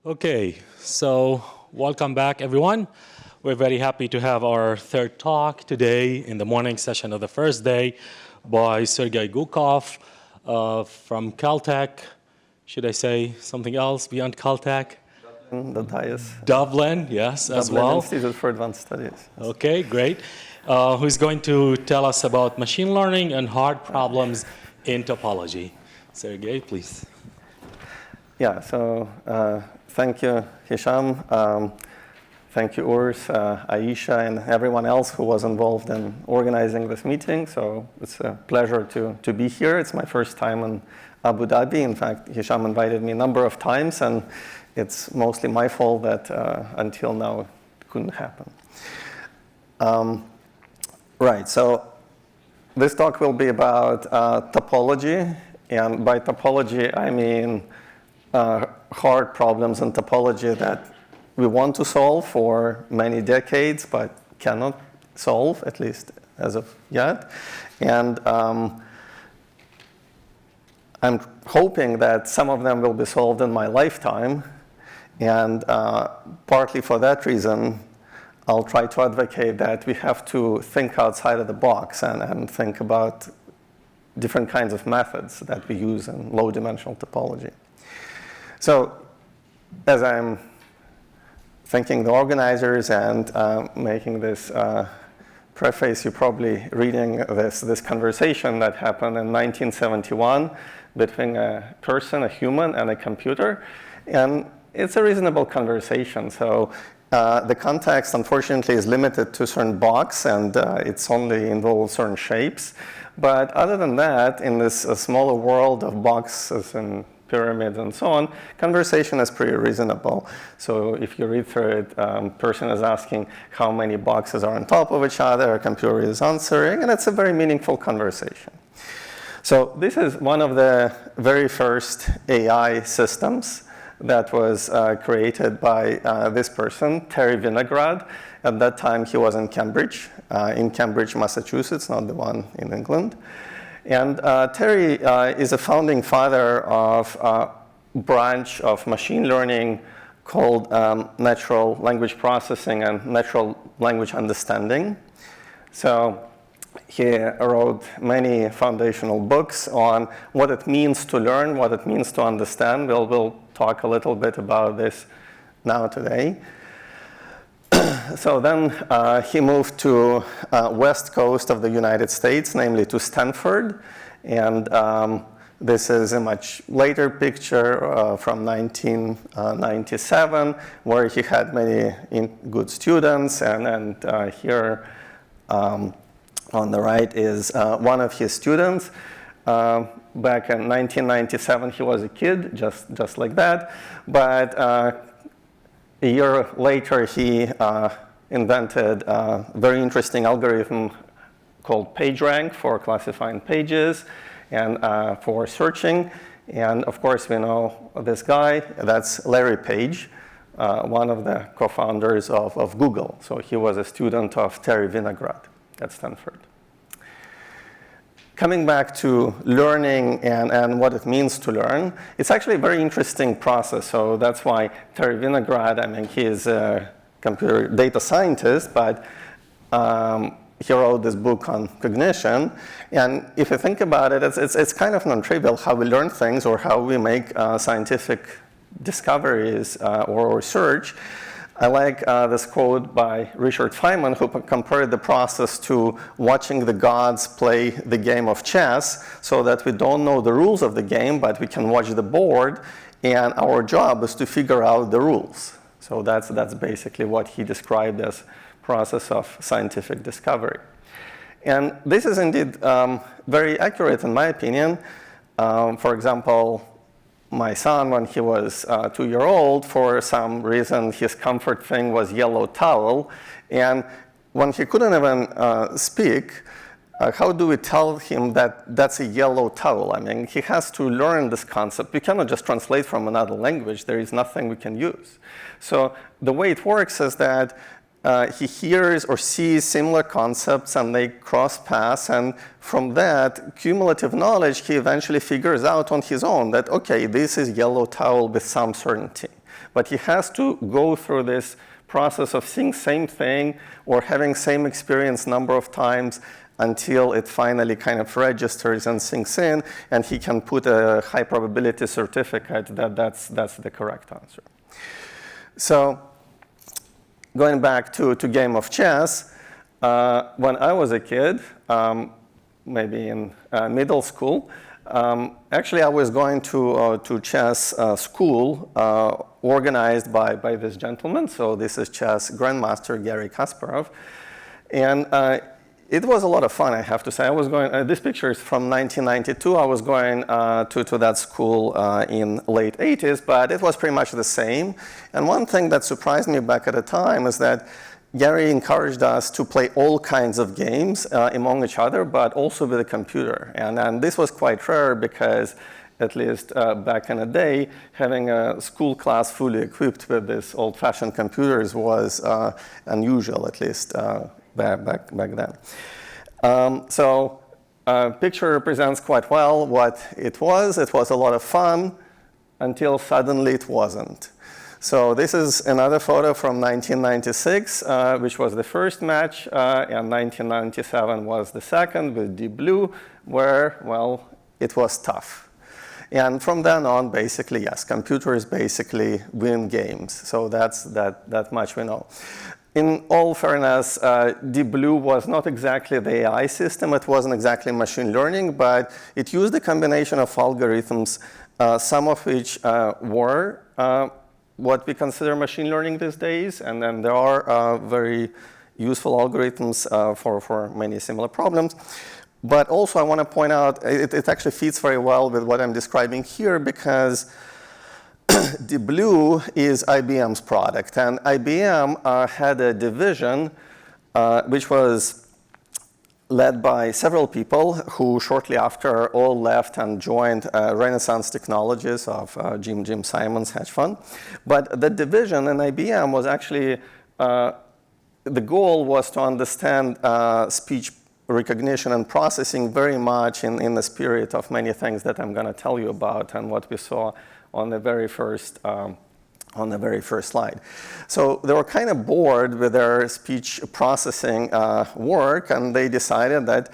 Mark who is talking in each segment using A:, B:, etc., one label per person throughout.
A: Okay, so welcome back, everyone. We're very happy to have our third talk today in the morning session of the first day by Sergei Gukov from Caltech. Should I say something else beyond Caltech?
B: The DIAS.
A: Dublin, yes, as
B: Dublin
A: well.
B: Institute for Advanced Studies.
A: Okay, great. Who's going to tell us about machine learning and hard problems in topology. Sergei, please.
B: Yeah, so thank you, Hisham. Thank you, Urs, Aisha, and everyone else who was involved in organizing this meeting. So it's a pleasure to be here. It's my first time in Abu Dhabi. In fact, Hisham invited me a number of times, and it's mostly my fault that until now it couldn't happen. Right, so this talk will be about topology, and by topology I mean hard problems in topology that we want to solve for many decades but cannot solve, at least as of yet. And I'm hoping that some of them will be solved in my lifetime, and partly for that reason I'll try to advocate that we have to think outside of the box and think about different kinds of methods that we use in low-dimensional topology. So as I'm thanking the organizers and making this preface, you're probably reading this conversation that happened in 1971 between a person, a human, and a computer. And it's a reasonable conversation. So the context, unfortunately, is limited to a certain box, and it's only involves certain shapes. But other than that, in this smaller world of boxes and pyramids and so on, conversation is pretty reasonable. So if you read through it, person is asking how many boxes are on top of each other, a computer is answering, and it's a very meaningful conversation. So this is one of the very first AI systems that was created by this person, Terry Winograd. At that time, he was in Cambridge, Massachusetts, not the one in England. And Terry is a founding father of a branch of machine learning called natural language processing and natural language understanding. So he wrote many foundational books on what it means to learn, what it means to understand. We'll talk a little bit about this now today. So then he moved to west coast of the United States, namely to Stanford. And this is a much later picture from 1997, where he had many good students. And here on the right is one of his students. Back in 1997, he was a kid, just like that. But a year later, he invented a very interesting algorithm called PageRank for classifying pages and for searching. And of course, we know this guy. That's Larry Page, one of the co-founders of Google. So he was a student of Terry Winograd at Stanford. Coming back to learning and what it means to learn, it's actually a very interesting process. So that's why Terry Winograd, I mean, he is a computer data scientist, but he wrote this book on cognition. And if you think about it, it's kind of non-trivial how we learn things or how we make scientific discoveries or research. I like this quote by Richard Feynman, who compared the process to watching the gods play the game of chess, so that we don't know the rules of the game, but we can watch the board, and our job is to figure out the rules. So that's basically what he described as process of scientific discovery. And this is indeed very accurate in my opinion. For example, my son, when he was 2 years old, for some reason, his comfort thing was yellow towel. And when he couldn't even speak, how do we tell him that that's a yellow towel? I mean, he has to learn this concept. We cannot just translate from another language. There is nothing we can use. So the way it works is that he hears or sees similar concepts and they cross paths, and from that cumulative knowledge he eventually figures out on his own that, okay, this is yellow towel with some certainty. But he has to go through this process of seeing same thing or having same experience number of times until it finally kind of registers and sinks in, and he can put a high probability certificate that that's the correct answer. So going back to game of chess, when I was a kid, maybe in middle school, actually I was going to chess school organized by this gentleman. So this is chess grandmaster Garry Kasparov. And it was a lot of fun, I have to say. I was going, this picture is from 1992. I was going to that school in late 80s, but it was pretty much the same. And one thing that surprised me back at the time is that Garry encouraged us to play all kinds of games among each other, but also with a computer. And this was quite rare because, at least back in the day, having a school class fully equipped with these old-fashioned computers was unusual, at least back then. So picture represents quite well what it was. It was a lot of fun until suddenly it wasn't. So this is another photo from 1996, which was the first match, and 1997 was the second with Deep Blue, where, well, it was tough. And from then on, basically, yes, computers basically win games. So that much we know. In all fairness, Deep Blue was not exactly the AI system. It wasn't exactly machine learning, but it used a combination of algorithms, some of which were what we consider machine learning these days. And then there are very useful algorithms for many similar problems. But also, I want to point out, it actually fits very well with what I'm describing here, because Deep Blue is IBM's product. And IBM had a division which was led by several people who shortly after all left and joined Renaissance Technologies of Jim Simons' hedge fund. But the division in IBM was actually, the goal was to understand speech recognition and processing very much in the spirit of many things that I'm going to tell you about and what we saw on the very first slide. So they were kind of bored with their speech processing work, and they decided that,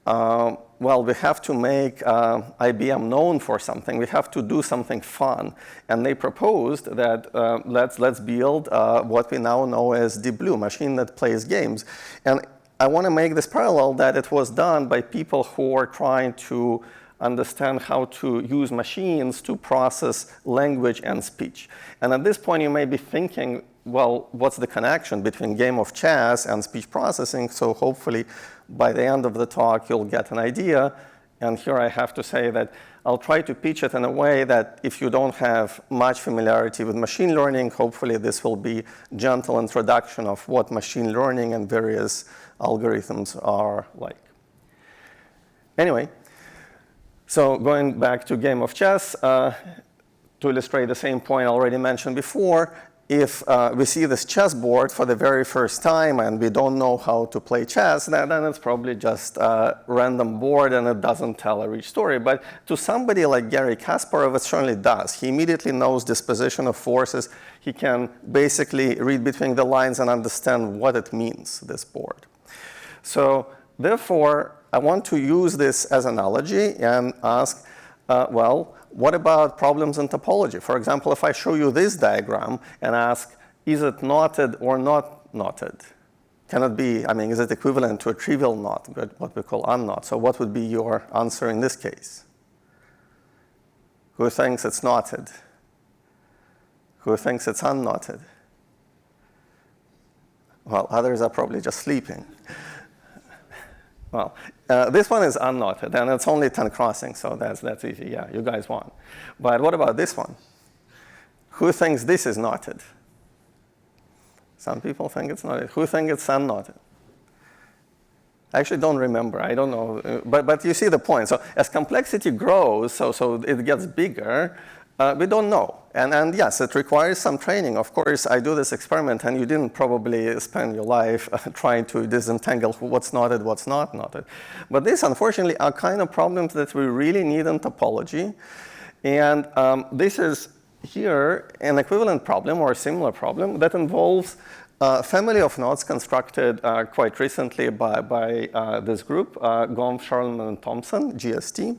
B: well, we have to make IBM known for something. We have to do something fun. And they proposed that let's build what we now know as Deep Blue, machine that plays games. And I want to make this parallel that it was done by people who are trying to understand how to use machines to process language and speech. And at this point, you may be thinking, well, what's the connection between game of chess and speech processing? So hopefully, by the end of the talk, you'll get an idea. And here I have to say that I'll try to pitch it in a way that if you don't have much familiarity with machine learning, hopefully this will be a gentle introduction of what machine learning and various algorithms are like. Anyway, so going back to game of chess, to illustrate the same point I already mentioned before, if we see this chessboard for the very first time and we don't know how to play chess, then it's probably just a random board and it doesn't tell a rich story. But to somebody like Garry Kasparov, it certainly does. He immediately knows disposition of forces. He can basically read between the lines and understand what it means, this board. So therefore, I want to use this as an analogy and ask, well, what about problems in topology? For example, if I show you this diagram and ask, is it knotted or not knotted? Can it be, I mean, is it equivalent to a trivial knot, what we call unknot? So what would be your answer in this case? Who thinks it's knotted? Who thinks it's unknotted? Well, others are probably just sleeping. Well, this one is unknotted, and it's only 10 crossings, so that's easy. Yeah, you guys won. But what about this one? Who thinks this is knotted? Some people think it's knotted. Who thinks it's unknotted? I actually don't remember. I don't know. But you see the point. So as complexity grows, so it gets bigger, we don't know. And yes, it requires some training. Of course, I do this experiment, and you didn't probably spend your life trying to disentangle what's knotted, what's not knotted. But these, unfortunately, are kind of problems that we really need in topology. And this is here an equivalent problem or a similar problem that involves a family of nodes constructed quite recently by this group, Gomf, Charleman, and Thompson, GST.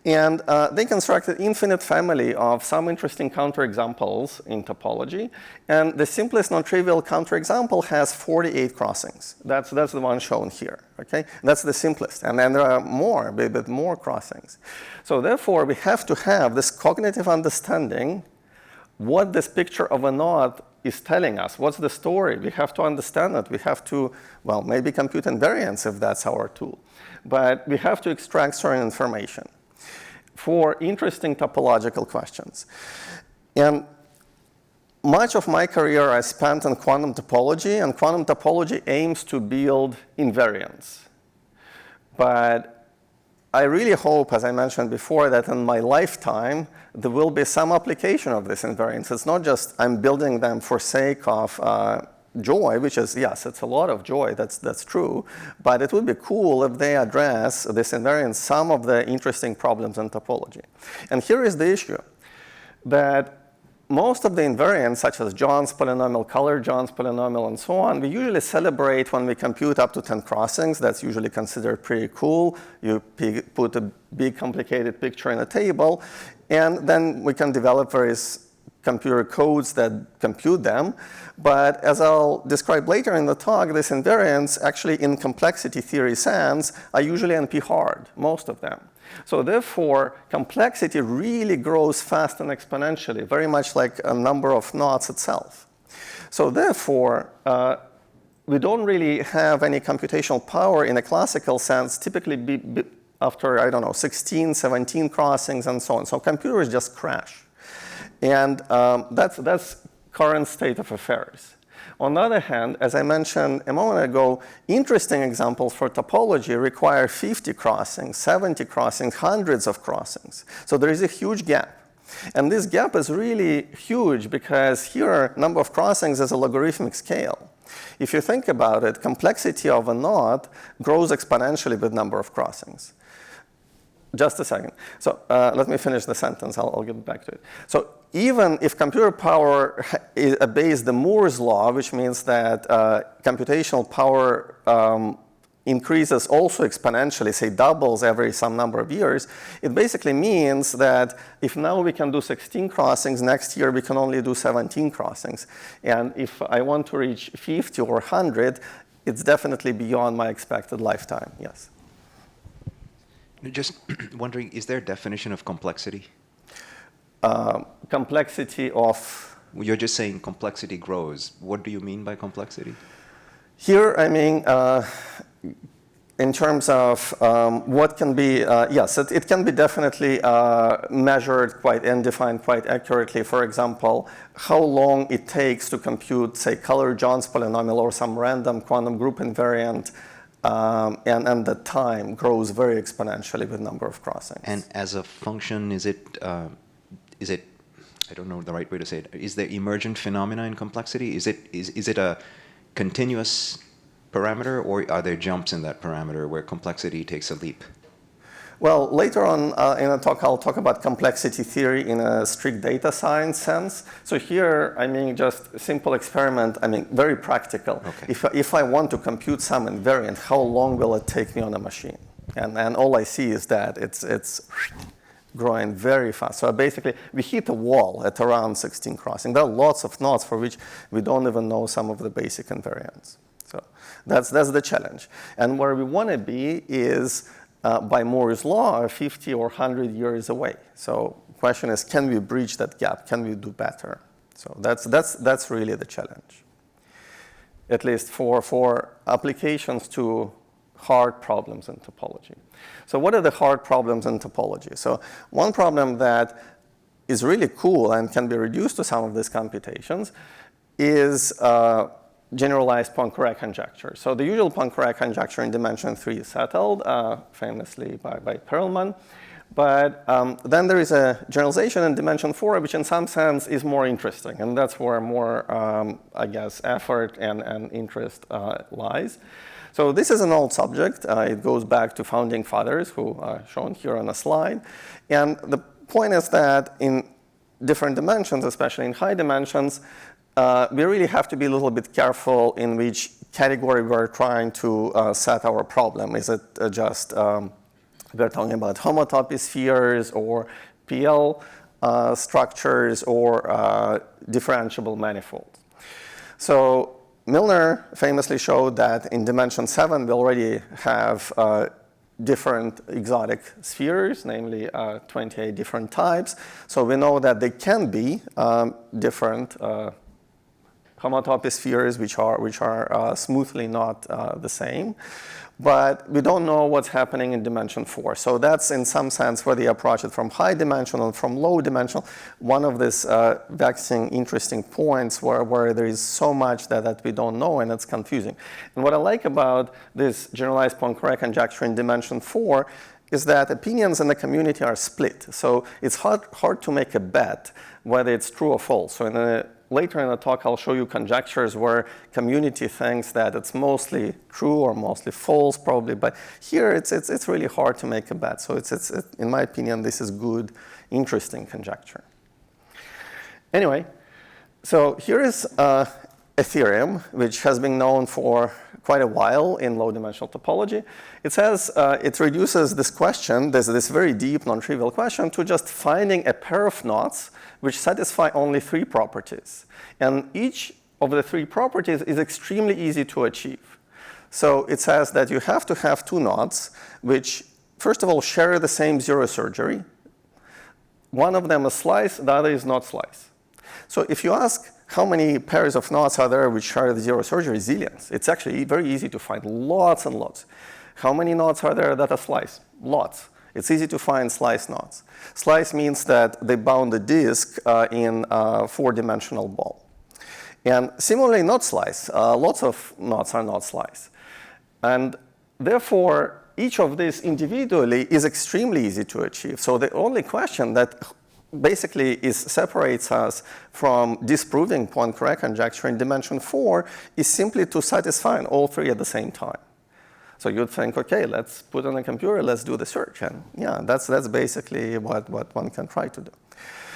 B: And they constructed infinite family of some interesting counterexamples in topology. And the simplest non-trivial counterexample has 48 crossings. That's the one shown here. Okay? That's the simplest. And then there are more, a bit more crossings. So therefore, we have to have this cognitive understanding what this picture of a node is telling us. What's the story? We have to understand it. We have to, well, maybe compute invariance if that's our tool. But we have to extract certain information for interesting topological questions. And much of my career I spent in quantum topology, and quantum topology aims to build invariance. But I really hope, as I mentioned before, that in my lifetime, there will be some application of this invariance. It's not just I'm building them for sake of joy, which is, yes, it's a lot of joy, that's true. But it would be cool if they address this invariance, some of the interesting problems in topology. And here is the issue, that most of the invariants, such as John's polynomial, color John's polynomial, and so on, we usually celebrate when we compute up to 10 crossings. That's usually considered pretty cool. You put a big, complicated picture in a table, and then we can develop various computer codes that compute them. But as I'll describe later in the talk, these invariants, actually in complexity theory sense, are usually NP-hard, most of them. So therefore, complexity really grows fast and exponentially, very much like a number of nodes itself. So therefore, we don't really have any computational power in a classical sense, typically after, I don't know, 16, 17 crossings and so on. So computers just crash. And that's current state of affairs. On the other hand, as I mentioned a moment ago, interesting examples for topology require 50 crossings, 70 crossings, hundreds of crossings. So there is a huge gap. And this gap is really huge because here, number of crossings is a logarithmic scale. If you think about it, complexity of a node grows exponentially with number of crossings. Just a second. So let me finish the sentence. I'll get back to it. So even if computer power obeys the Moore's law, which means that computational power increases also exponentially, say doubles every some number of years, it basically means that if now we can do 16 crossings, next year we can only do 17 crossings. And if I want to reach 50 or 100, it's definitely beyond my expected lifetime. Yes.
C: Just wondering, is there a definition of complexity?
B: Complexity of?
C: You're just saying complexity grows. What do you mean by complexity?
B: Here, I mean, in terms of what can be, yes, it can be definitely measured and defined quite accurately. For example, how long it takes to compute, say, color John's polynomial or some random quantum group invariant. And the time grows very exponentially with number of crossings.
C: And as a function, is it, I don't know the right way to say it, is there emergent phenomena in complexity? Is it a continuous parameter, or are there jumps in that parameter where complexity takes a leap?
B: Well, later on in the talk, I'll talk about complexity theory in a strict data science sense. So here, I mean, just a simple experiment, I mean, very practical.
C: Okay.
B: If I want to compute some invariant, how long will it take me on a machine? And all I see is that it's growing very fast. So basically, we hit a wall at around 16 crossing. There are lots of nodes for which we don't even know some of the basic invariants. So that's the challenge. And where we want to be is by Moore's law, 50 or 100 years away. So the question is, can we bridge that gap? Can we do better? So that's really the challenge, at least for applications to hard problems in topology. So what are the hard problems in topology? So one problem that is really cool and can be reduced to some of these computations is generalized Poincare conjecture. So the usual Poincare conjecture in dimension 3 is settled, famously by Perelman. But then there is a generalization in dimension 4, which in some sense is more interesting. And that's where more, I guess, effort and interest lies. So this is an old subject. It goes back to founding fathers, who are shown here on a slide. And the point is that in different dimensions, especially in high dimensions, we really have to be a little bit careful in which category we're trying to set our problem. Is it just we're talking about homotopy spheres or PL structures or differentiable manifolds? So Milner famously showed that in dimension 7 we already have different exotic spheres, namely 28 different types. So we know that they can be different homotopy spheres which are smoothly not the same. But we don't know what's happening in dimension 4. So that's in some sense where they approach it from high dimensional and from low dimensional. One of these vexing, interesting points where there is so much that we don't know and it's confusing. And what I like about this generalized Poincare conjecture in dimension 4 is that opinions in the community are split. So it's hard to make a bet whether it's true or false. So later in the talk, I'll show you conjectures where community thinks that it's mostly true or mostly false, probably. But here, it's really hard to make a bet. So in my opinion, this is good, interesting conjecture. Anyway, so here is a theorem which has been known for quite a while in low-dimensional topology. It says it reduces this question, this very deep, non-trivial question, to just finding a pair of knots which satisfy only 3 properties. And each of the 3 properties is extremely easy to achieve. So it says that you have to have 2 knots which, first of all, share the same zero surgery. One of them is slice, the other is not slice. So if you ask how many pairs of knots are there which share the zero surgery, zillions. It's actually very easy to find, lots and lots. How many knots are there that are slice? Lots. It's easy to find slice knots. Slice means that they bound the disk in a 4-dimensional ball. And similarly, not slice. Lots of knots are not slice. And therefore, each of these individually is extremely easy to achieve. So the only question that basically separates us from disproving Poincare conjecture in dimension 4 is simply to satisfy all 3 at the same time. So you'd think, okay, let's put on a computer, let's do the search. And yeah, that's basically what one can try to do.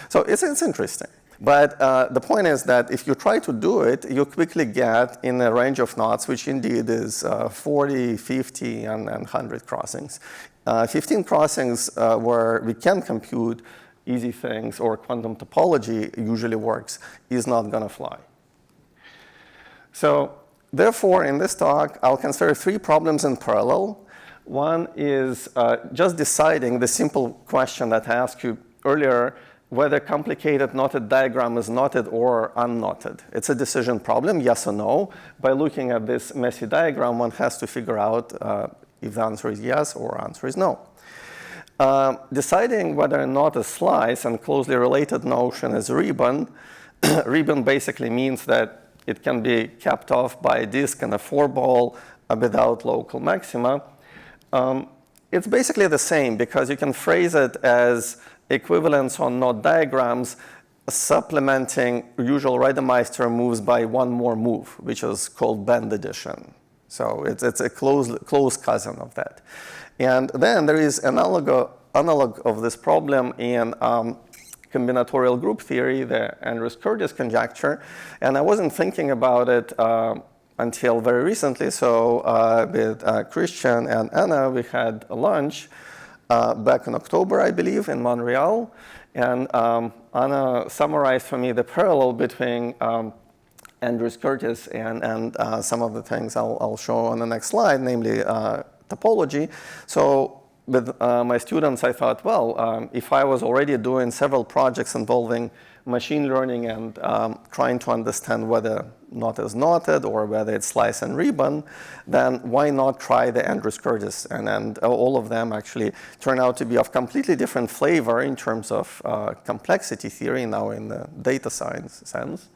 B: So it's interesting. But the point is that if you try to do it, you quickly get in a range of knots, which indeed is 40, 50, and 100 crossings. 15 crossings where we can compute easy things or quantum topology usually works is not going to fly. So therefore, in this talk, I'll consider 3 problems in parallel. One is just deciding the simple question that I asked you earlier, whether complicated knotted diagram is knotted or unknotted. It's a decision problem, yes or no. By looking at this messy diagram, one has to figure out if the answer is yes or answer is no. Deciding whether a knot is slice and closely related notion is ribbon. Ribbon basically means that it can be capped off by a disk and a 4-ball without local maxima. It's basically the same because you can phrase it as equivalence on knot diagrams supplementing usual Reidemeister moves by one more move, which is called band addition. So it's a close cousin of that. And then there is analog of this problem in combinatorial group theory, the Andrews-Curtis conjecture. And I wasn't thinking about it until very recently. So with Christian and Anna, we had a lunch back in October, I believe, in Montreal. And Anna summarized for me the parallel between Andrews-Curtis and some of the things I'll show on the next slide, namely topology. So with my students, I thought, well, if I was already doing several projects involving machine learning and trying to understand whether knot is knotted or whether it's slice and ribbon, then why not try the Andrews-Curtis? And all of them actually turn out to be of completely different flavor in terms of complexity theory, now in the data science sense.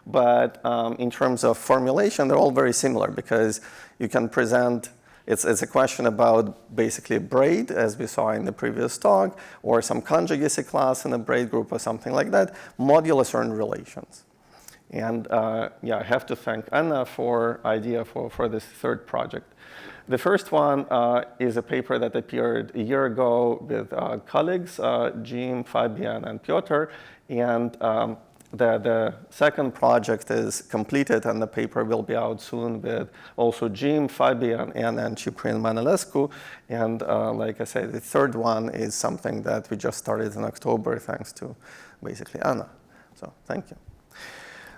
B: But in terms of formulation, they're all very similar because you can present, it's a question about basically braid, as we saw in the previous talk, or some conjugacy class in a braid group or something like that, modulo certain relations. And yeah, I have to thank Anna for idea for this third project. The first one is a paper that appeared a year ago with colleagues, Jim, Fabian, and Piotr. And the second project is completed, and the paper will be out soon with also Jim, Fabian, and Ciprian Manelescu. And like I said, the third one is something that we just started in October, thanks to basically Anna. So thank you.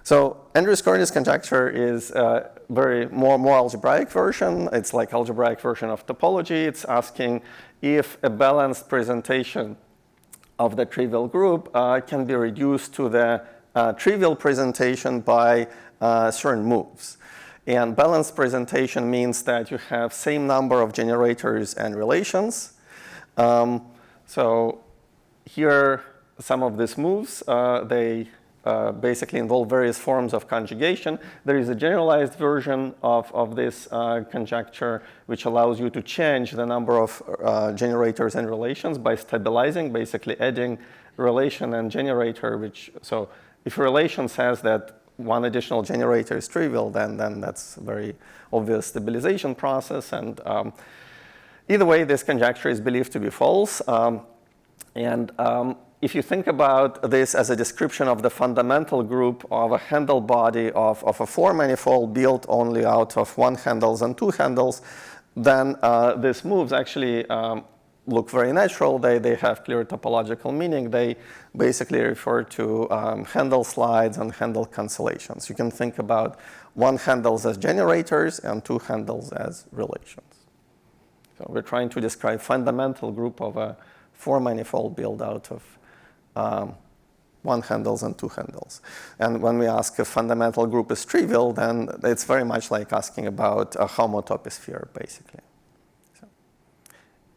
B: So Andrews-Curtis conjecture is a very more algebraic version. It's like algebraic version of topology. It's asking if a balanced presentation of the trivial group can be reduced to the trivial presentation by certain moves. And balanced presentation means that you have same number of generators and relations. So here, some of these moves, they basically involve various forms of conjugation. There is a generalized version of this conjecture, which allows you to change the number of generators and relations by stabilizing, basically adding relation and generator, so if a relation says that one additional generator is trivial, then that's a very obvious stabilization process. And either way, this conjecture is believed to be false. If you think about this as a description of the fundamental group of a handle body of a four-manifold built only out of one handles and two handles, then these moves actually look very natural. They have clear topological meaning. They basically refer to handle slides and handle cancellations. You can think about one handles as generators and two handles as relations. So we're trying to describe fundamental group of a four-manifold built out of one handles and two handles. And when we ask if fundamental group is trivial, then it's very much like asking about a homotopy sphere, basically. So,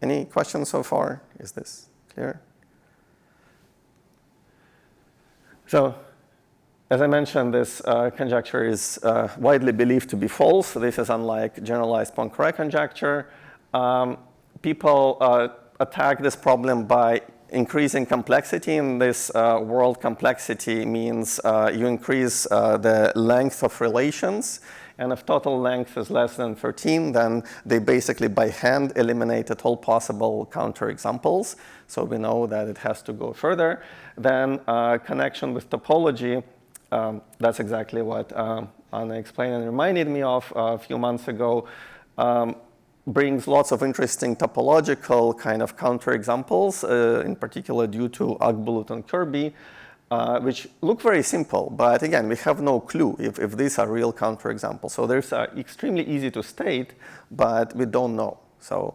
B: any questions so far? Is this clear? So, as I mentioned, this conjecture is widely believed to be false. This is unlike generalized Poincare conjecture. People attack this problem by increasing complexity. In this world, complexity means you increase the length of relations. And if total length is less than 13, then they basically by hand eliminated all possible counterexamples. So we know that it has to go further. Then connection with topology, that's exactly what Anna explained and reminded me of a few months ago. Brings lots of interesting topological kind of counterexamples, in particular due to Agbulut and Kirby, which look very simple. But again, we have no clue if these are real counterexamples. So there's extremely easy to state, but we don't know. So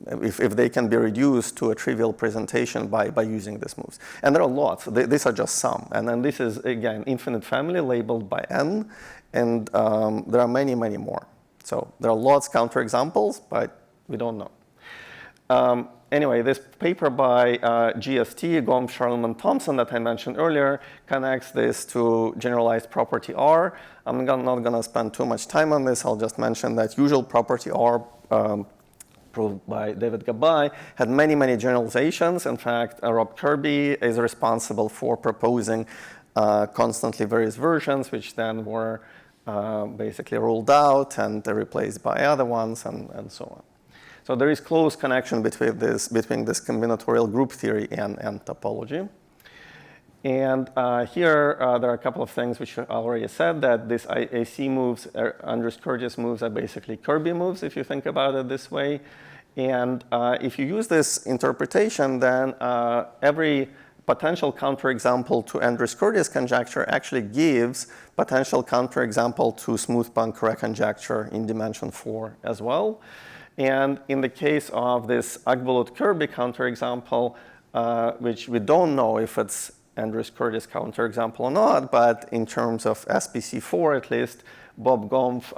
B: if they can be reduced to a trivial presentation by using these moves. And there are lots. These are just some. And then this is, again, infinite family labeled by n. And there are many, many more. So there are lots of counterexamples, but we don't know. Anyway, this paper by GST, Gomb, Charleman, Thompson that I mentioned earlier connects this to generalized property R. I'm not going to spend too much time on this. I'll just mention that usual property R proved by David Gabay had many, many generalizations. In fact, Rob Kirby is responsible for proposing constantly various versions, which then were basically ruled out and replaced by other ones, and so on. So there is close connection between this combinatorial group theory and topology. And here there are a couple of things which I already said, that these AC moves, Andrews-Curtis moves, are basically Kirby moves, if you think about it this way. And if you use this interpretation, then every potential counterexample to Andrews-Curtis conjecture actually gives potential counterexample to smooth Poincare conjecture in dimension 4 as well. And in the case of this Agbulut-Kirby counterexample, which we don't know if it's Andrews-Curtis counterexample or not, but in terms of SPC4 at least, Bob Gomf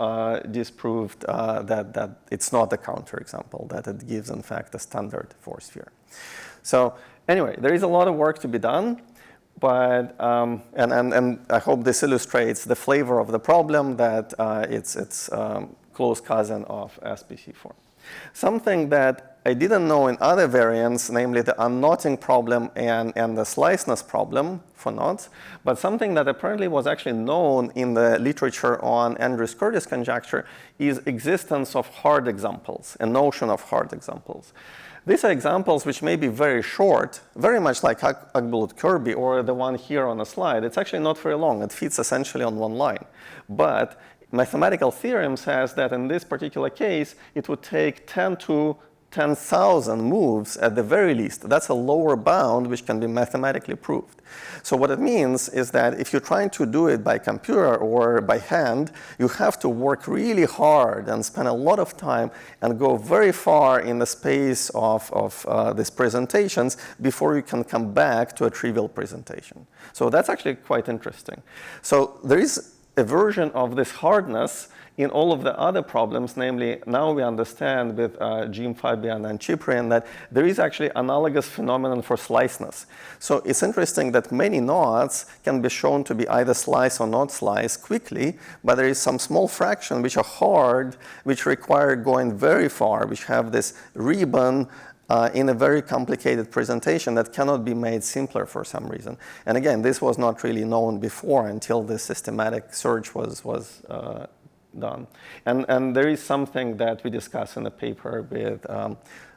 B: disproved that it's not a counterexample, that it gives, in fact, a standard force sphere. So anyway, there is a lot of work to be done, but and I hope this illustrates the flavor of the problem, that it's close cousin of SPC4. Something that I didn't know in other variants, namely the unknotting problem and the sliceness problem for knots, but something that apparently was actually known in the literature on Andrews-Curtis conjecture is existence of hard examples, a notion of hard examples. These are examples which may be very short, very much like Agbulut-Kirby or the one here on the slide. It's actually not very long. It fits essentially on one line. But mathematical theorem says that in this particular case, it would take 10 to 10,000 moves at the very least. That's a lower bound which can be mathematically proved. So what it means is that if you're trying to do it by computer or by hand, you have to work really hard and spend a lot of time and go very far in the space of these presentations before you can come back to a trivial presentation. So that's actually quite interesting. So there is a version of this hardness in all of the other problems, namely now we understand with Jim, Fabian, and Ciprian that there is actually analogous phenomenon for sliceness. So it's interesting that many knots can be shown to be either slice or not slice quickly, but there is some small fraction which are hard, which require going very far, which have this ribbon in a very complicated presentation that cannot be made simpler for some reason. And again, this was not really known before until this systematic search was done. And there is something that we discuss in the paper with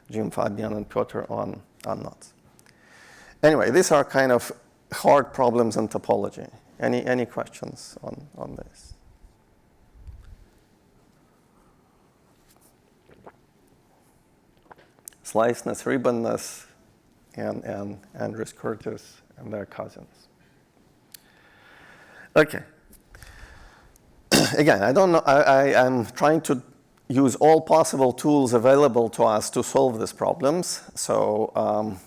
B: Jim, Fabian, and Piotr on knots. Anyway, these are kind of hard problems in topology. Any questions on this? Sliceness, ribbonness, and Andrews-Curtis and their cousins. Okay. Again, I don't know. I'm trying to use all possible tools available to us to solve these problems. So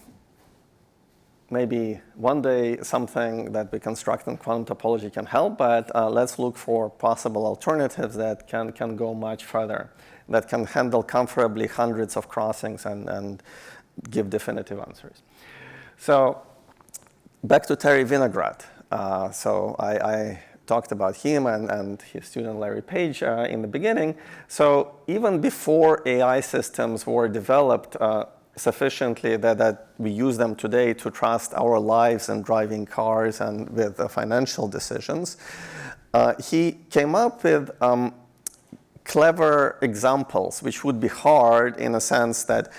B: maybe one day something that we construct in quantum topology can help, but let's look for possible alternatives that can go much further, that can handle comfortably hundreds of crossings and give definitive answers. So back to Terry Winograd. So I talked about him and his student Larry Page in the beginning. So even before AI systems were developed sufficiently that we use them today to trust our lives in driving cars and with financial decisions, he came up with clever examples, which would be hard in a sense that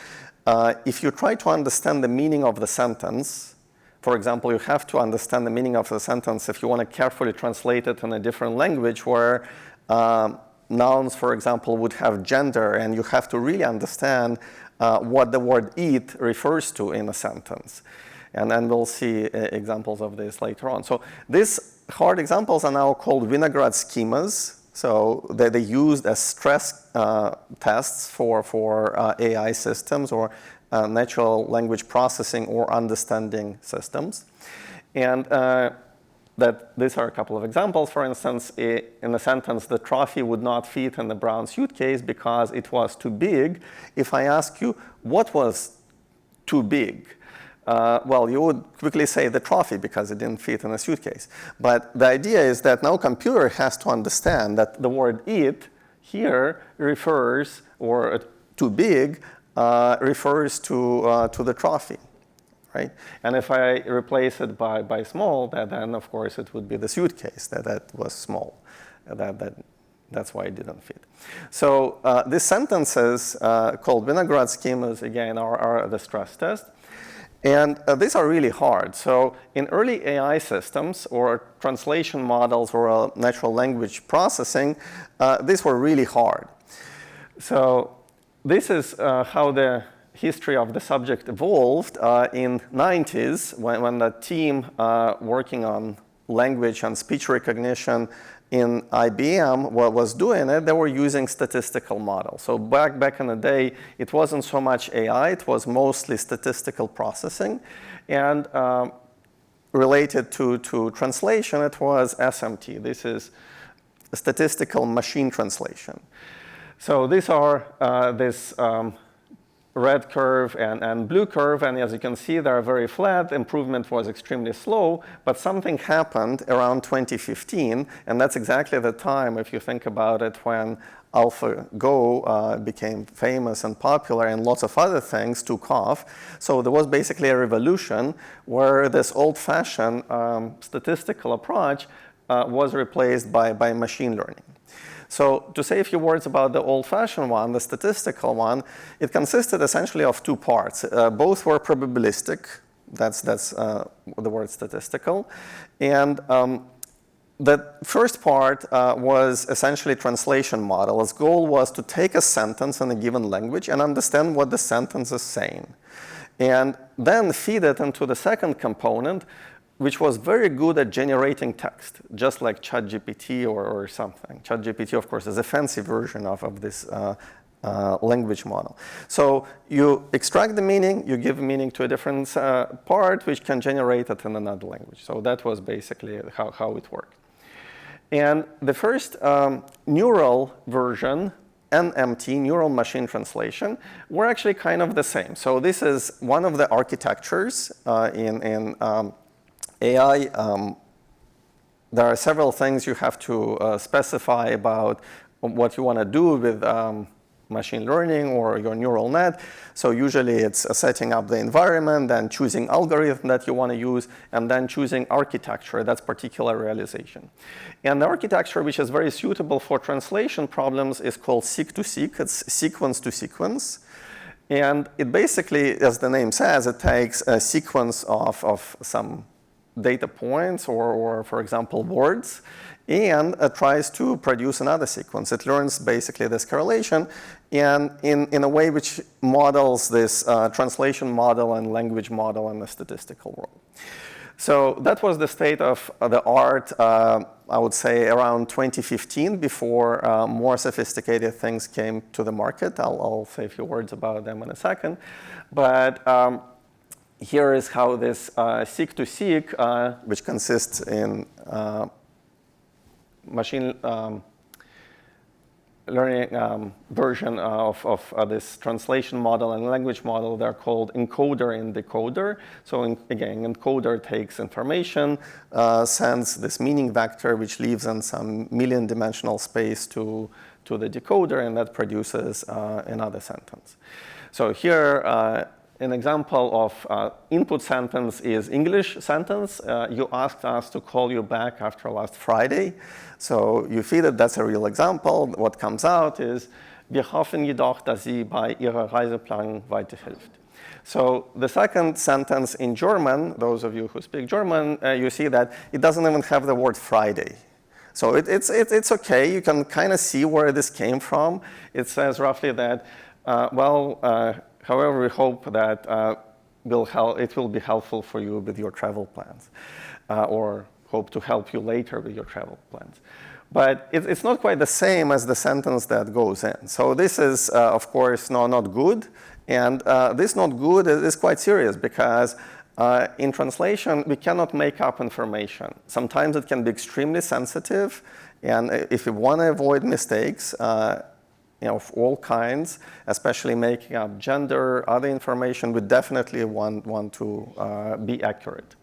B: if you try to understand the meaning of the sentence, for example, you have to understand the meaning of the sentence if you want to carefully translate it in a different language where nouns, for example, would have gender, and you have to really understand what the word eat refers to in a sentence. And then we'll see examples of this later on. So these hard examples are now called Winograd schemas. So they're used as stress tests for AI systems or natural language processing or understanding systems. And that these are a couple of examples. For instance, in a sentence, the trophy would not fit in the brown suitcase because it was too big. If I ask you, what was too big? Well, you would quickly say the trophy because it didn't fit in a suitcase. But the idea is that now computer has to understand that the word it here refers, or too big, refers to the trophy, right? And if I replace it by small, then of course it would be the suitcase that was small. That's why it didn't fit. So these sentences called Winograd schemas, again, are the stress test. And these are really hard. So in early AI systems or translation models or natural language processing, these were really hard. So this is how the history of the subject evolved in 90s when the team working on language and speech recognition in IBM was doing it. They were using statistical models. So back in the day, it wasn't so much AI, it was mostly statistical processing. And related to translation, it was SMT. This is statistical machine translation. So these are this red curve and blue curve, and as you can see, they're very flat. Improvement was extremely slow, but something happened around 2015, and that's exactly the time, if you think about it, when AlphaGo became famous and popular, and lots of other things took off. So there was basically a revolution where this old-fashioned statistical approach was replaced by machine learning. So to say a few words about the old-fashioned one, the statistical one, it consisted essentially of two parts. Both were probabilistic. That's the word statistical. And the first part was essentially translation model. Its goal was to take a sentence in a given language and understand what the sentence is saying. And then feed it into the second component, which was very good at generating text, just like ChatGPT or something. ChatGPT, of course, is a fancy version of this language model. So you extract the meaning, you give meaning to a different part, which can generate it in another language. So that was basically how it worked. And the first neural version, NMT, neural machine translation, were actually kind of the same. So this is one of the architectures in AI. There are several things you have to specify about what you want to do with machine learning or your neural net. So usually it's setting up the environment, then choosing algorithm that you want to use, and then choosing architecture, that's particular realization. And the architecture which is very suitable for translation problems is called seq-to-seq. It's sequence to sequence. And it basically, as the name says, it takes a sequence of some data points or for example, words, and tries to produce another sequence. It learns basically this correlation and in a way which models this translation model and language model in the statistical world. So that was the state of the art, I would say, around 2015 before more sophisticated things came to the market. I'll say a few words about them in a second. But here is how this seq-to-seq, which consists in machine learning version of this translation model and language model. They're called encoder and decoder. So again, encoder takes information, sends this meaning vector, which leaves in some million-dimensional space to the decoder, and that produces another sentence. So here, an example of input sentence is English sentence. You asked us to call you back after last Friday. So you feed it, that's a real example. What comes out is, wir hoffen jedoch, dass Sie bei Ihrer Reiseplanung weiterhilft. So the second sentence in German, those of you who speak German, you see that it doesn't even have the word Friday. So it's okay, you can kind of see where this came from. It says roughly that, however, we hope that it will be helpful for you with your travel plans, or hope to help you later with your travel plans. But it's not quite the same as the sentence that goes in. So this is, of course, not good. And this not good is quite serious because in translation, we cannot make up information. Sometimes it can be extremely sensitive. And if you want to avoid mistakes, of all kinds, especially making up gender, other information, we definitely want to be accurate.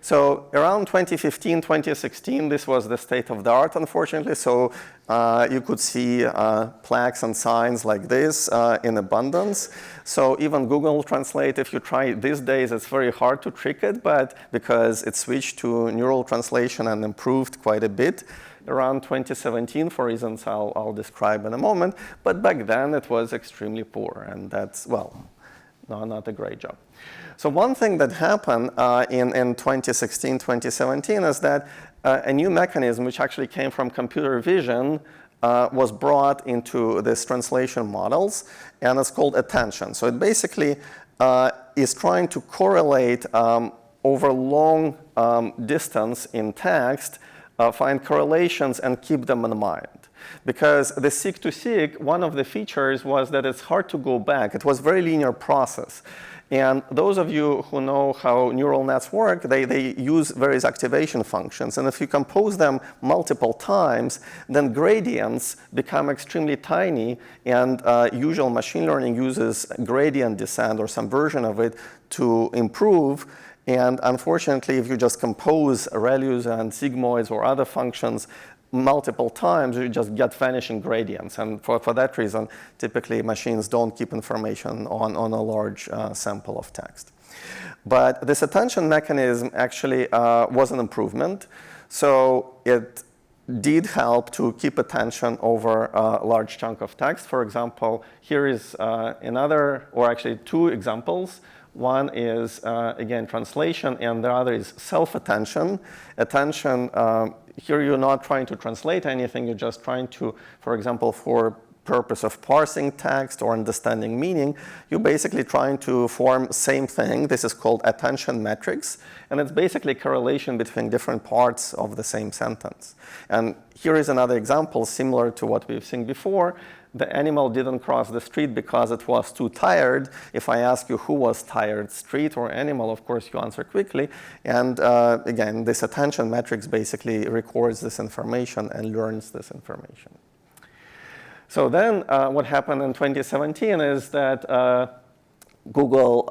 B: So around 2015, 2016, this was the state of the art, unfortunately. So you could see plaques and signs like this in abundance. So even Google Translate, if you try these days, it's very hard to trick it, but because it switched to neural translation and improved quite a bit around 2017 for reasons I'll describe in a moment. But back then, it was extremely poor, and that's, well, not a great job. So one thing that happened in 2016, 2017 is that a new mechanism, which actually came from computer vision, was brought into this translation models, and it's called attention. So it basically is trying to correlate over long distance in text, find correlations and keep them in mind. Because the seq-to-seq, one of the features was that it's hard to go back. It was a very linear process. And those of you who know how neural nets work, they use various activation functions. And if you compose them multiple times, then gradients become extremely tiny. And usual machine learning uses gradient descent or some version of it to improve. And unfortunately, if you just compose ReLUs and sigmoids or other functions multiple times, you just get vanishing gradients. And for that reason, typically machines don't keep information on a large sample of text. But this attention mechanism actually was an improvement. So it did help to keep attention over a large chunk of text. For example, here is another, or actually two examples. One is, again, translation, and the other is self-attention. Attention, here you're not trying to translate anything, you're just trying to, for example, for purpose of parsing text or understanding meaning, you're basically trying to form same thing. This is called attention metrics, and it's basically correlation between different parts of the same sentence. And here is another example similar to what we've seen before. The animal didn't cross the street because it was too tired. If I ask you who was tired, street or animal, of course you answer quickly. And again, this attention metrics basically records this information and learns this information. So then what happened in 2017 is that Google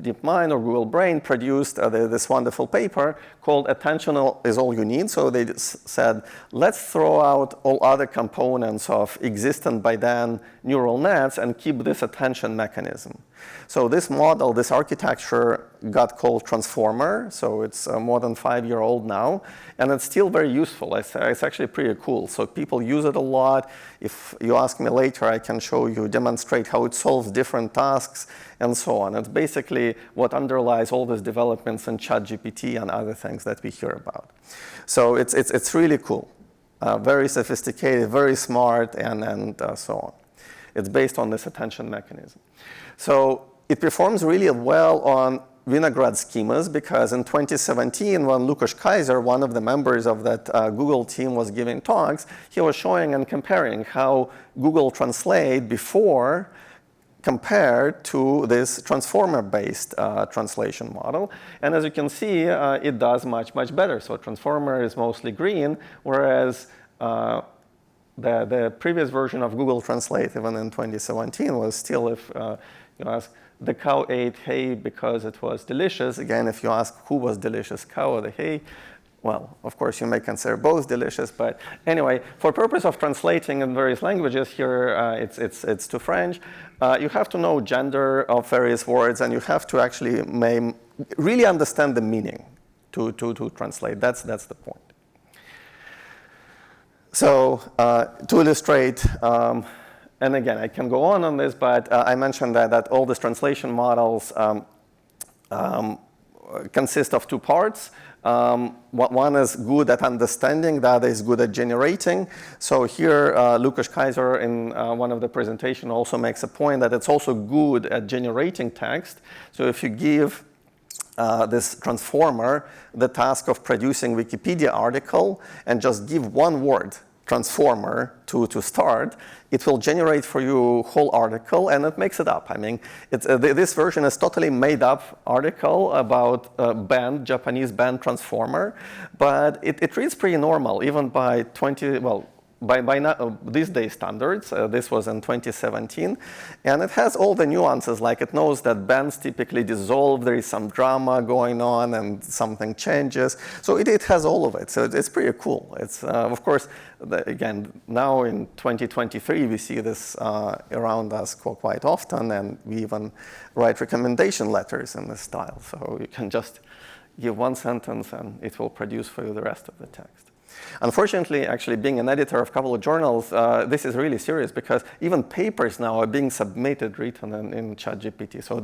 B: DeepMind or Google Brain produced this wonderful paper called Attentional is All You Need. So they said, let's throw out all other components of existent by then neural nets and keep this attention mechanism. So this model, this architecture got called Transformer. So it's more than 5-year-old now. And it's still very useful. It's actually pretty cool. So people use it a lot. If you ask me later, I can show you, demonstrate how it solves different tasks and so on. It's basically what underlies all these developments in ChatGPT and other things that we hear about. So it's really cool. Very sophisticated, very smart, and so on. It's based on this attention mechanism. So it performs really well on Vinograd schemas because in 2017, when Lukasz Kaiser, one of the members of that Google team, was giving talks, he was showing and comparing how Google Translate before compared to this transformer-based translation model. And as you can see, it does much, much better. So transformer is mostly green, whereas the previous version of Google Translate, even in 2017, was still, if you ask, the cow ate hay because it was delicious. Again, if you ask who was delicious, cow or the hay, well, of course, you may consider both delicious. But anyway, for purpose of translating in various languages, here it's to French. You have to know gender of various words, and you have to actually really understand the meaning to translate. That's the point. So to illustrate, and again, I can go on this, but I mentioned that all these translation models consist of two parts. One is good at understanding, the other is good at generating. So here, Lukasz Kaiser in one of the presentations also makes a point that it's also good at generating text. So if you give this transformer the task of producing Wikipedia article and just give one word, transformer, to start, it will generate for you whole article, and it makes it up. I mean, this version is totally made up article about a Japanese band transformer, but it reads pretty normal, even by these day standards. This was in 2017, and it has all the nuances, like it knows that bands typically dissolve, there is some drama going on, and something changes. So it has all of it, so it's pretty cool. It's, of course, again, now in 2023, we see this around us quite often, and we even write recommendation letters in this style. So you can just give one sentence, and it will produce for you the rest of the text. Unfortunately, actually, being an editor of a couple of journals, this is really serious because even papers now are being submitted written in ChatGPT. So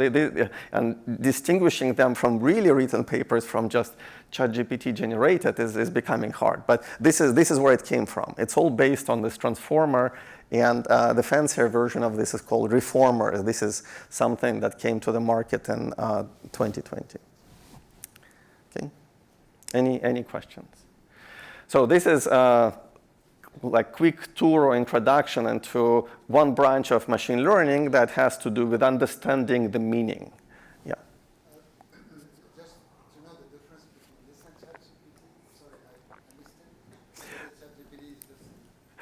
B: and distinguishing them from really written papers from just ChatGPT generated is becoming hard. But this is where it came from. It's all based on this transformer, and the fancier version of this is called reformer. This is something that came to the market in 2020. Okay. Any questions? So this is like quick tour or introduction into one branch of machine learning that has to do with understanding the meaning. Yeah.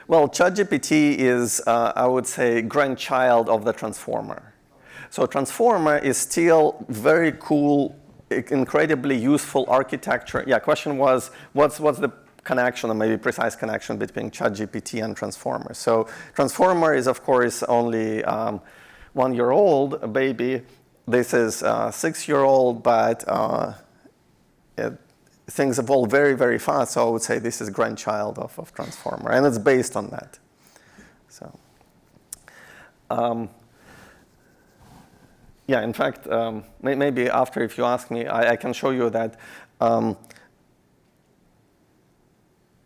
B: Well, ChatGPT is, I would say, grandchild of the transformer. So transformer is still very cool, incredibly useful architecture. Yeah, question was, what's the connection, or maybe precise connection between ChatGPT and transformer? So transformer is, of course, only 1 year old, a baby. This is 6-year-old, but things evolve very, very fast. So I would say this is grandchild of transformer, and it's based on that. So, yeah, in fact, maybe after, if you ask me, I can show you that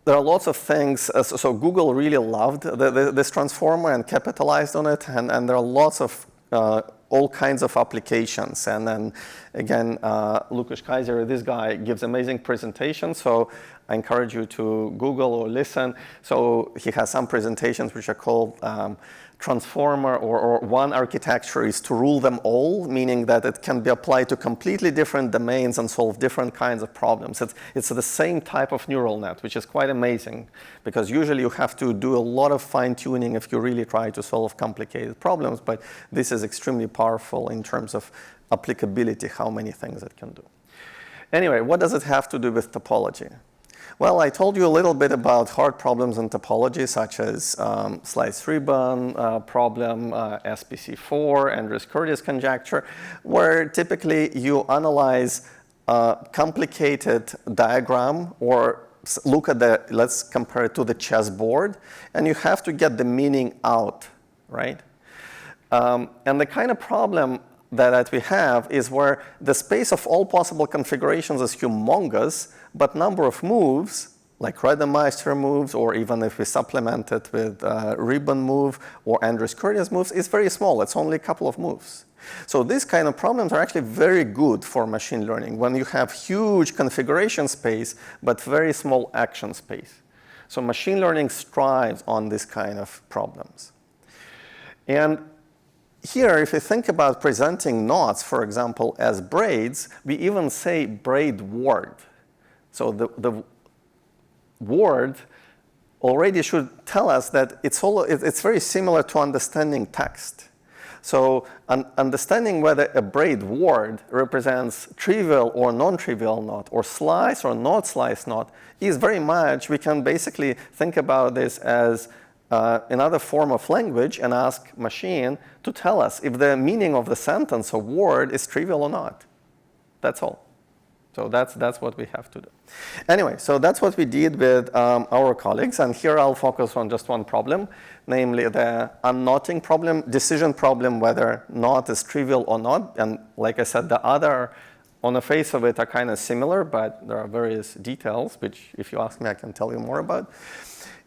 B: there are lots of things. So Google really loved this transformer and capitalized on it, and there are lots of all kinds of applications. And then again, Lukasz Kaiser, this guy, gives amazing presentations. So I encourage you to Google or listen. So he has some presentations which are called transformer or one architecture is to rule them all, meaning that it can be applied to completely different domains and solve different kinds of problems. It's the same type of neural net, which is quite amazing, because usually you have to do a lot of fine-tuning if you really try to solve complicated problems, but this is extremely powerful in terms of applicability, how many things it can do. Anyway, what does it have to do with topology? Well, I told you a little bit about hard problems in topology, such as slice ribbon problem, SPC4, Andrews-Curtis conjecture, where typically you analyze a complicated diagram or look at the, let's compare it to the chessboard, and you have to get the meaning out, right? And the kind of problem that we have is where the space of all possible configurations is humongous, but number of moves, like Rademacher moves, or even if we supplement it with ribbon move or Andrews-Curtis moves, is very small. It's only a couple of moves. So these kind of problems are actually very good for machine learning when you have huge configuration space, but very small action space. So machine learning strives on this kind of problems. And here, if you think about presenting knots, for example, as braids, we even say braid word. So the word already should tell us that it's very similar to understanding text. So understanding whether a braid word represents trivial or non-trivial knot, or slice or not slice knot, is very much, we can basically think about this as another form of language and ask machine to tell us if the meaning of the sentence or word is trivial or not. That's all. So that's what we have to do. Anyway, so that's what we did with our colleagues. And here I'll focus on just one problem, namely the unknotting problem, decision problem, whether knot is trivial or not. And like I said, the other, on the face of it, are kind of similar, but there are various details, which if you ask me, I can tell you more about.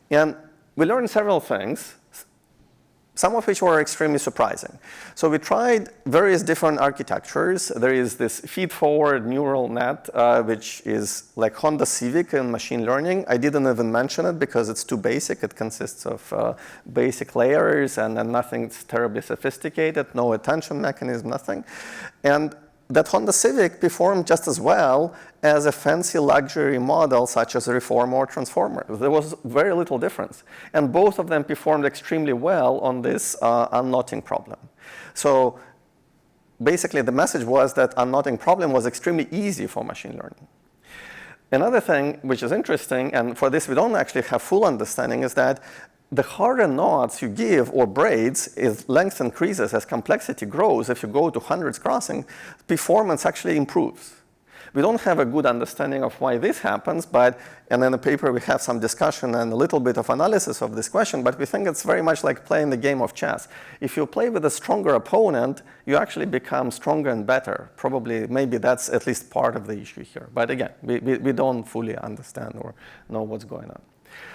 B: And we learned several things, some of which were extremely surprising. So we tried various different architectures. There is this feed-forward neural net, which is like Honda Civic in machine learning. I didn't even mention it because it's too basic. It consists of basic layers and nothing terribly sophisticated, no attention mechanism, nothing. And that Honda Civic performed just as well as a fancy luxury model such as a Reformer or Transformer. There was very little difference. And both of them performed extremely well on this unknotting problem. So basically the message was that unknotting problem was extremely easy for machine learning. Another thing which is interesting, and for this we don't actually have full understanding, is that the harder knots you give, or braids, if length increases as complexity grows, if you go to hundreds crossing, performance actually improves. We don't have a good understanding of why this happens, and in the paper we have some discussion and a little bit of analysis of this question, but we think it's very much like playing the game of chess. If you play with a stronger opponent, you actually become stronger and better. Probably, maybe that's at least part of the issue here. But again, we don't fully understand or know what's going on.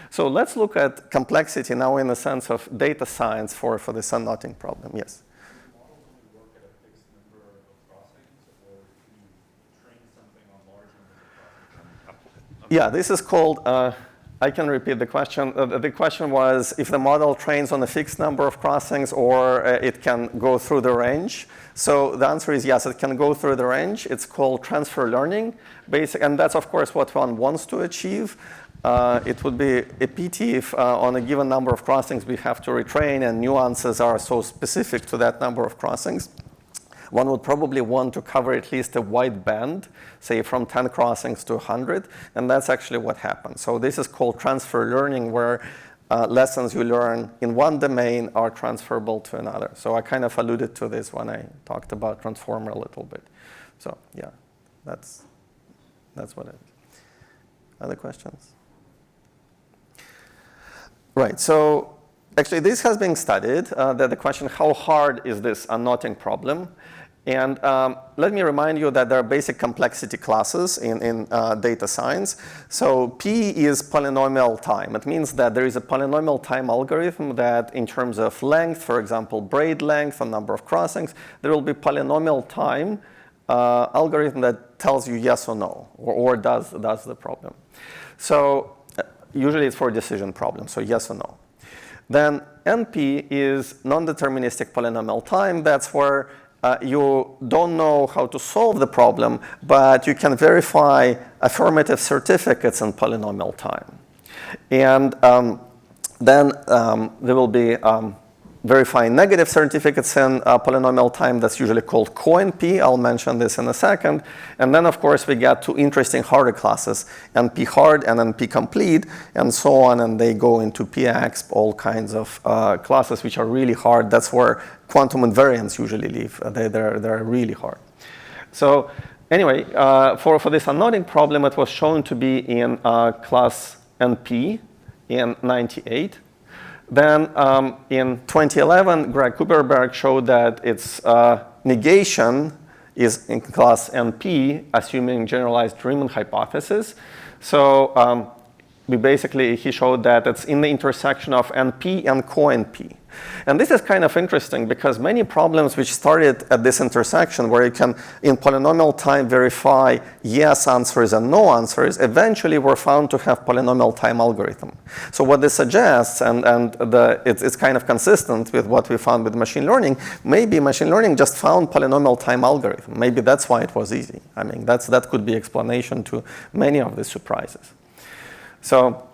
B: So let's look at complexity now in the sense of data science for this unknotting problem. Yes?
D: Do models only work at a fixed number of crossings, or can you train something on large numbers of crossings?
B: Yeah, this is called, I can repeat the question. The question was if the model trains on a fixed number of crossings or it can go through the range. So the answer is yes, it can go through the range. It's called transfer learning, and that's of course what one wants to achieve. it would be a pity if on a given number of crossings we have to retrain and nuances are so specific to that number of crossings. One would probably want to cover at least a wide band, say from 10 crossings to 100, and that's actually what happens. So this is called transfer learning, where lessons you learn in one domain are transferable to another. So I kind of alluded to this when I talked about transformer a little bit. So yeah, that's what it is. Other questions? Right, so actually this has been studied, that the question, how hard is this unknotting problem? And let me remind you that there are basic complexity classes in data science. So P is polynomial time. It means that there is a polynomial time algorithm that in terms of length, for example, braid length or number of crossings, there will be polynomial time algorithm that tells you yes or no, or does the problem. So usually it's for a decision problem, so yes or no. Then NP is non-deterministic polynomial time. That's where you don't know how to solve the problem, but you can verify affirmative certificates in polynomial time. And then there will be verifying negative certificates in polynomial time. That's usually called co-NP. I'll mention this in a second. And then, of course, we get two interesting harder classes, NP hard and NP complete, and so on. And they go into PX, all kinds of classes which are really hard. That's where quantum invariants usually live. They're really hard. So anyway, for this unknotting problem, it was shown to be in class NP in 98. Then in 2011, Greg Kuperberg showed that its negation is in class NP, assuming generalized Riemann hypothesis. So he showed that it's in the intersection of NP and co-NP. And this is kind of interesting because many problems which started at this intersection, where you can, in polynomial time, verify yes answers and no answers, eventually were found to have polynomial time algorithm. So what this suggests, and it's kind of consistent with what we found with machine learning, maybe machine learning just found polynomial time algorithm. Maybe that's why it was easy. I mean, that could be explanation to many of the surprises. So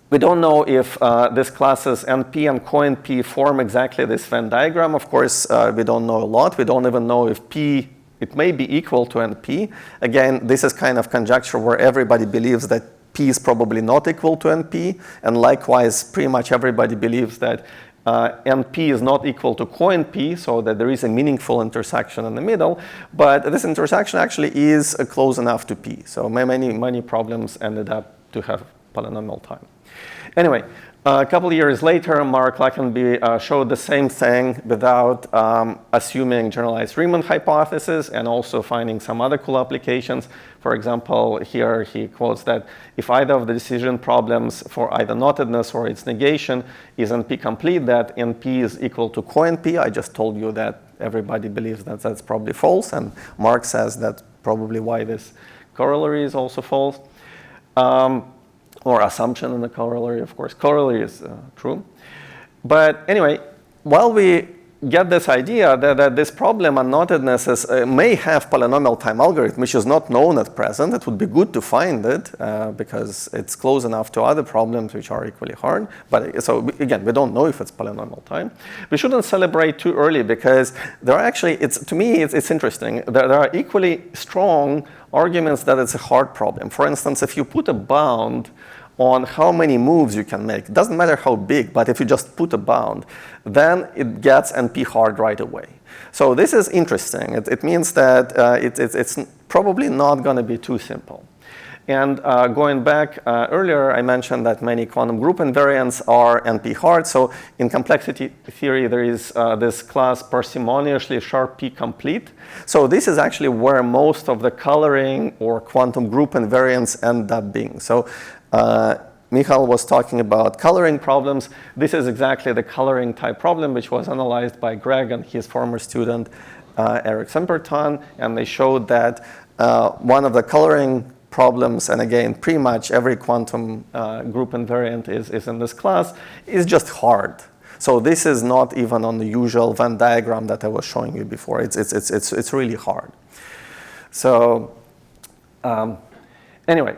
B: we don't know if these classes NP and co-NP form exactly this Venn diagram. Of course, we don't know a lot. We don't even know if P, it may be equal to NP. Again, this is kind of conjecture where everybody believes that P is probably not equal to NP. And likewise, pretty much everybody believes that NP is not equal to co-NP, so that there is a meaningful intersection in the middle. But this intersection actually is close enough to P. So many problems ended up to have polynomial time. Anyway, a couple of years later, Mark Lackenby showed the same thing without assuming generalized Riemann hypothesis and also finding some other cool applications. For example, here he quotes that if either of the decision problems for either knottedness or its negation is NP complete, that NP is equal to co-NP. I just told you that everybody believes that that's probably false, and Mark says that's probably why this corollary is also false. Or assumption in the corollary, of course. Corollary is true. But anyway, while we get this idea that this problem, unknottedness, may have polynomial time algorithm, which is not known at present, it would be good to find it because it's close enough to other problems which are equally hard. But so again, we don't know if it's polynomial time. We shouldn't celebrate too early because there are actually, to me, it's interesting. There are equally strong arguments that it's a hard problem. For instance, if you put a bound on how many moves you can make, it doesn't matter how big, but if you just put a bound, then it gets NP hard right away. So this is interesting. It means that it's probably not going to be too simple. And going back earlier, I mentioned that many quantum group invariants are NP hard. So in complexity theory, there is this class parsimoniously sharp P complete. So this is actually where most of the coloring or quantum group invariants end up being. So Michal was talking about coloring problems. This is exactly the coloring type problem, which was analyzed by Greg and his former student, Eric Semperton. And they showed that one of the coloring problems, and again, pretty much every quantum group invariant is in this class, is just hard. So this is not even on the usual Venn diagram that I was showing you before. It's really hard. So anyway,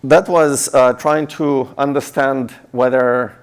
B: that was trying to understand whether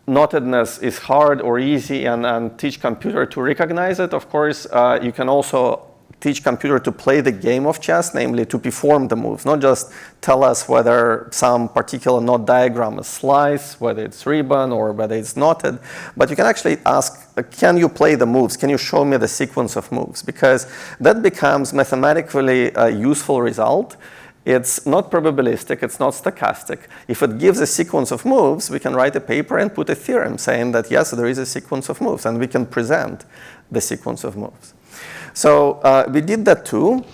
B: nottedness is hard or easy and teach computer to recognize it. Of course, you can also teach computer to play the game of chess, namely to perform the moves, not just tell us whether some particular knot diagram is sliced, whether it's ribbon or whether it's knotted, but you can actually ask, can you play the moves? Can you show me the sequence of moves? Because that becomes mathematically a useful result. It's not probabilistic, it's not stochastic. If it gives a sequence of moves, we can write a paper and put a theorem saying that yes, there is a sequence of moves, and we can present the sequence of moves. So we did that too,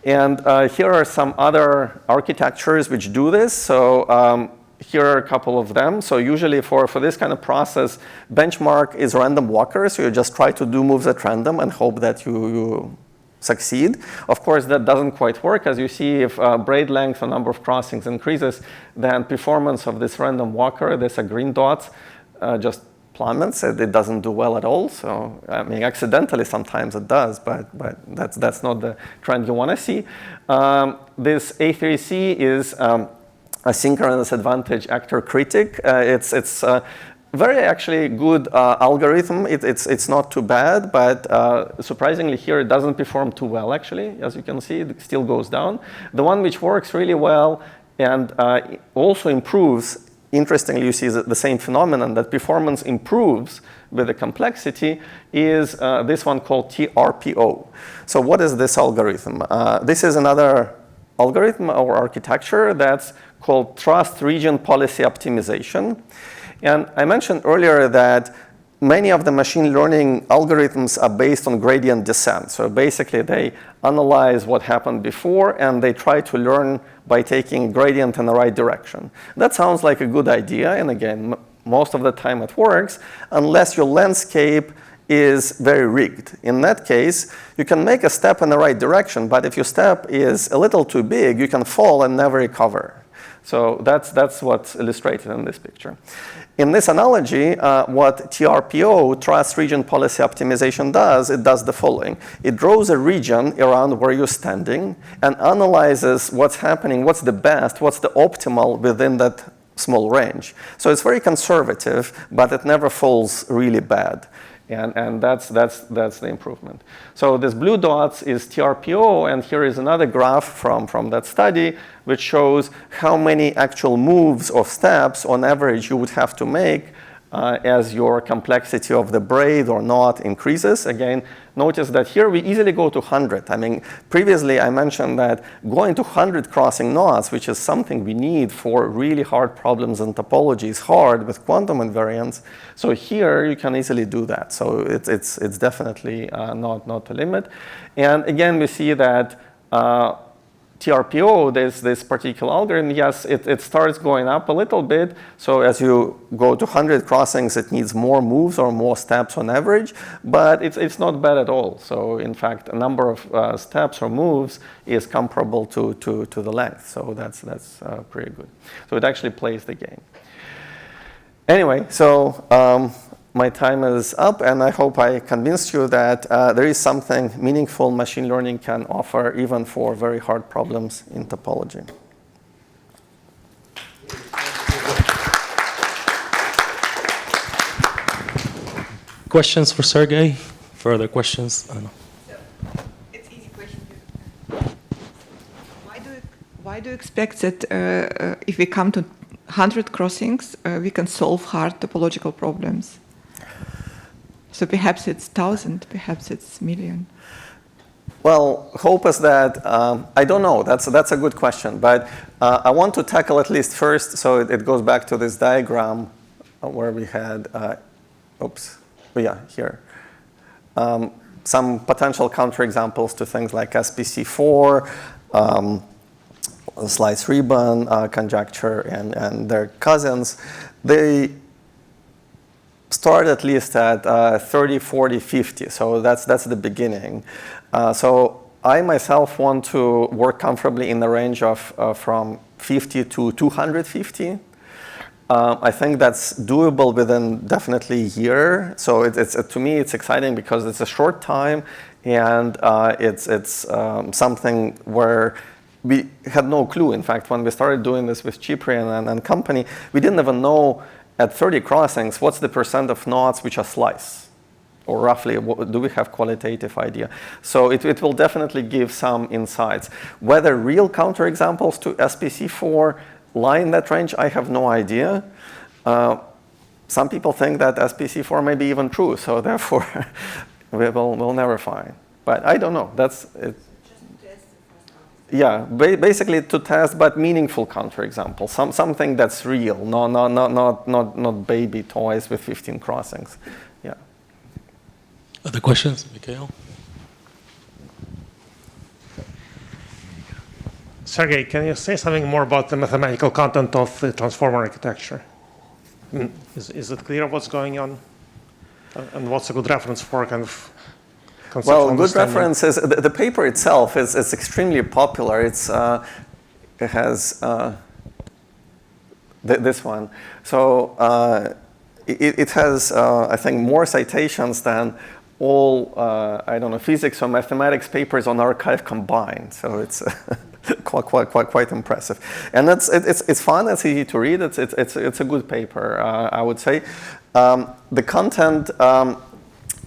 B: and here are some other architectures which do this. So here are a couple of them. So usually for this kind of process, benchmark is random walker, so you just try to do moves at random and hope that you succeed. Of course, that doesn't quite work. As you see, if braid length or number of crossings increases, then performance of this random walker, these are green dots, just plummets. It doesn't do well at all. So, I mean, accidentally sometimes it does, but that's not the trend you want to see. This A3C is a synchronous advantage actor critic. It's very actually good algorithm. It's not too bad, but surprisingly here it doesn't perform too well actually. As you can see, it still goes down. The one which works really well and also improves, interestingly you see the same phenomenon, that performance improves with the complexity, is this one called TRPO. So what is this algorithm? This is another algorithm or architecture that's called Trust Region Policy Optimization. And I mentioned earlier that many of the machine learning algorithms are based on gradient descent. So basically, they analyze what happened before, and they try to learn by taking gradient in the right direction. That sounds like a good idea. And again, most of the time it works, unless your landscape is very rigged. In that case, you can make a step in the right direction, but if your step is a little too big, you can fall and never recover. So that's what's illustrated in this picture. In this analogy, what TRPO, Trust Region Policy Optimization, does, it does the following. It draws a region around where you're standing and analyzes what's happening, what's the best, what's the optimal within that small range. So it's very conservative, but it never falls really bad. And that's the improvement. So this blue dots is TRPO, and here is another graph from that study which shows how many actual moves or steps on average you would have to make as your complexity of the braid or knot increases. Again, notice that here we easily go to 100. I mean, previously I mentioned that going to 100 crossing knots, which is something we need for really hard problems in topology, is hard with quantum invariance. So here you can easily do that. So it's definitely not a limit. And again, we see that TRPO, this particular algorithm, yes, it starts going up a little bit. So as you go to 100 crossings, it needs more moves or more steps on average, but it's not bad at all. So in fact, a number of steps or moves is comparable to the length. So that's pretty good. So it actually plays the game. Anyway, so my time is up, and I hope I convinced you that there is something meaningful machine learning can offer even for very hard problems in topology.
A: Questions for Sergei? Further questions? I know.
E: It's easy question. Why do you expect that if we come to 100 crossings, we can solve hard topological problems? So perhaps it's 1,000, perhaps it's million.
B: Well, hope is that, I don't know, that's a good question, but I want to tackle at least first, so it goes back to this diagram where we had, here. Some potential counterexamples to things like SPC4, slice ribbon, conjecture, and their cousins. They start at least at 30, 40, 50. So that's the beginning. So I myself want to work comfortably in the range of from 50 to 250. I think that's doable within definitely a year. So it's to me, it's exciting because it's a short time, and it's something where we had no clue. In fact, when we started doing this with Cyprian and company, we didn't even know at 30 crossings what's the percent of knots which are slice, or roughly do we have qualitative idea. So it will definitely give some insights. Whether real counterexamples to SPC4 lie in that range, I have no idea. Some people think that SPC4 may be even true, so therefore we'll never find. But I don't know. That's it. Yeah, basically to test, but meaningful counterexample, something that's real, not baby toys with 15 crossings. Yeah.
A: Other questions, Mikhail?
F: Sergei, can you say something more about the mathematical content of the transformer architecture? Is it clear what's going on? And what's a good reference for kind of conceptual
B: Well, good
F: understanding?
B: reference is the paper itself is extremely popular. It has this one. So it has, I think, more citations than all, I don't know, physics or mathematics papers on arXiv combined. So it's quite impressive. And it's fun, it's easy to read, it's a good paper, I would say. The content,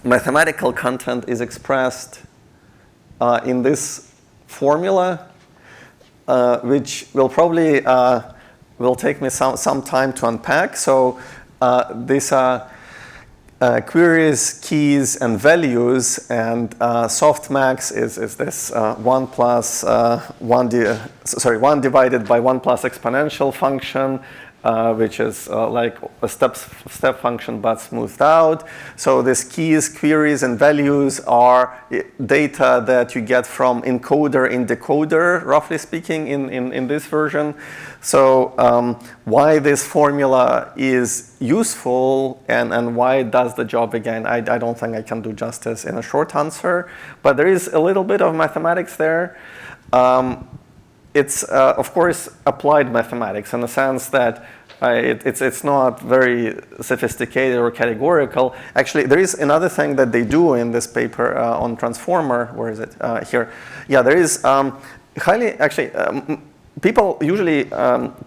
B: mathematical content is expressed in this formula, which will probably will take me some time to unpack. So these are queries, keys, and values, and softmax is this 1 divided by 1 plus exponential function, which is like a step function but smoothed out. So these keys, queries, and values are data that you get from encoder and decoder, roughly speaking, in this version. So why this formula is useful and why it does the job again, I don't think I can do justice in a short answer, but there is a little bit of mathematics there. It's, of course, applied mathematics in the sense that it's not very sophisticated or categorical. Actually, there is another thing that they do in this paper on transformer. Where is it? Here. Yeah, there is people usually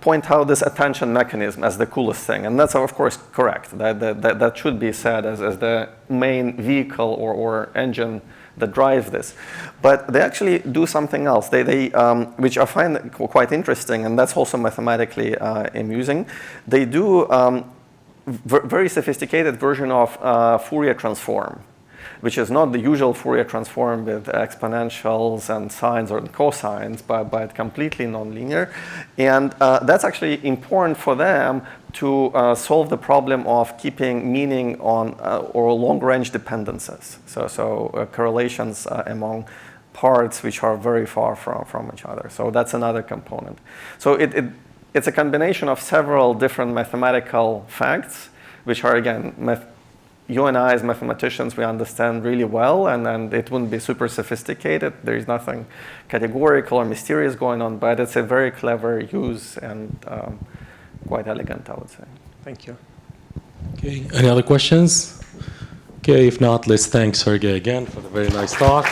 B: point out this attention mechanism as the coolest thing, and that's, of course, correct. That should be said as the main vehicle or engine that drives this. But they actually do something else, which I find quite interesting, and that's also mathematically amusing. They do very sophisticated version of Fourier transform, which is not the usual Fourier transform with exponentials and sines or cosines, but completely nonlinear. And that's actually important for them to solve the problem of keeping meaning on or long-range dependencies. So correlations among parts which are very far from each other. So that's another component. So it's a combination of several different mathematical facts, which are, again, you and I as mathematicians, we understand really well, and it wouldn't be super sophisticated. There is nothing categorical or mysterious going on, but it's a very clever use and quite elegant, I would say.
F: Thank you.
A: Okay, any other questions? Okay, if not, let's thank Sergei again for the very nice talk.